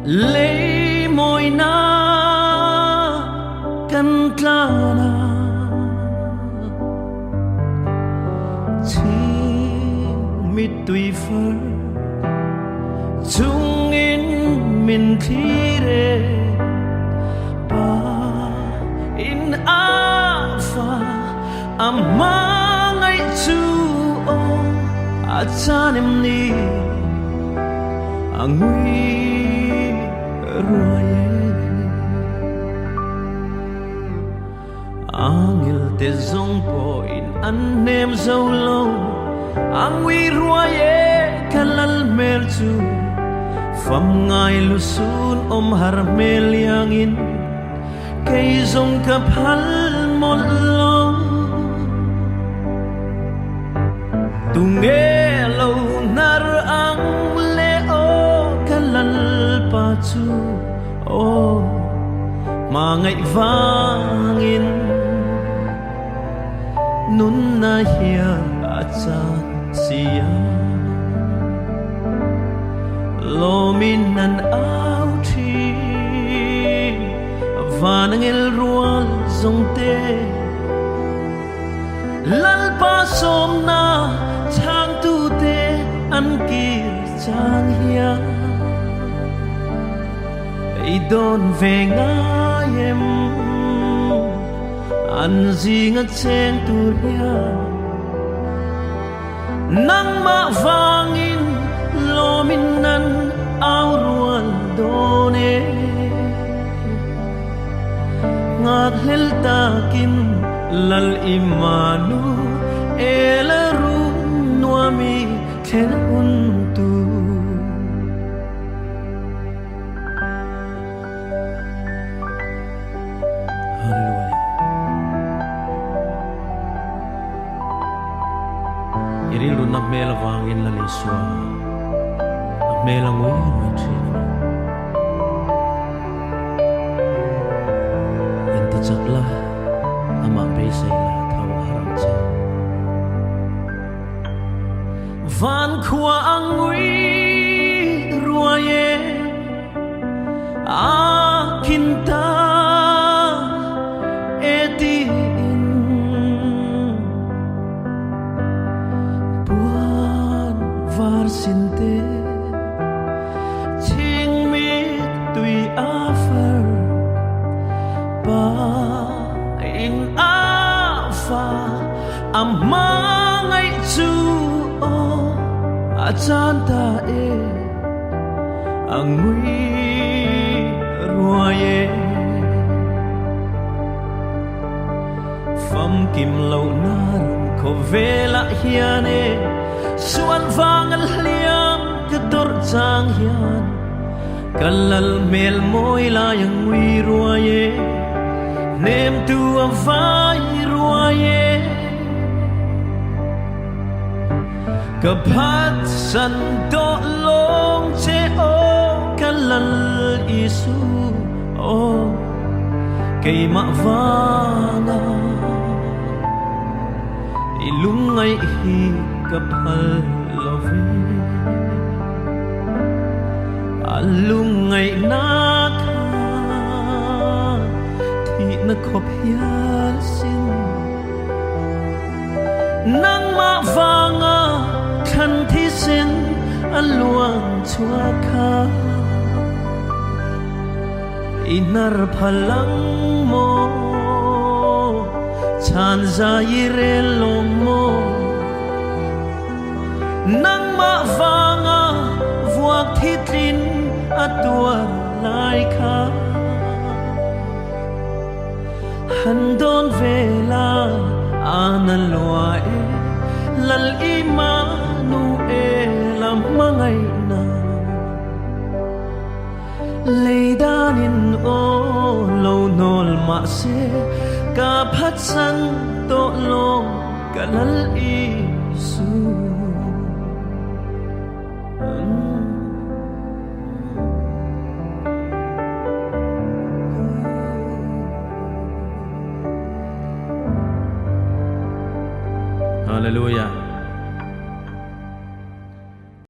lấy môi na căn tana chính mít tùy phở chung in mình thi rê ba inah hmamg ai chu o achan em ni ngui ruai angil te zong po in an nem zo lo ngui ruai kalal mel chu pham ngai lu sun har mel yang in cây zong kap hal một lo tu nghe lâu nar ang le o kalal pa chu o mà ngày vangin nun na hian achan sia lo min an au thi vanangel rual zong te Lalpan som na chang tute an kir chang hian ei don ve ngayem an zinga cheng tur hian nang ma vangin lo min nan au rual done ngak hel takin lal imanu elaru nuami thlen untu hallelujah irilu na mel wangin Lal Isua mel ngui ma thina enti chakla ama beisela thau haram che van khua ngui ruai a kinta etin buan var sinte ching mi tui afar ba inah hmamg ai chu o achan ta ngui ruai pham kim lo nar kho vela hian suan vangal liam ka tor chang hian kalal mel moi la ngui ruai nem tu vai ruai kaphat san do long che o kalal isu o kay ma vanga ilungai hi kaphal lovi alungai na na khop hian sin nang ma vanga khan thi sin aluang chua kha inar phalang mo chan zaire long mo nang ma vanga vuak thi tin atua lai kha han don vela analoi lal imanu ngaihna leidanin o lo nol ma se ka phat san to lo kalal isu Hallelujah.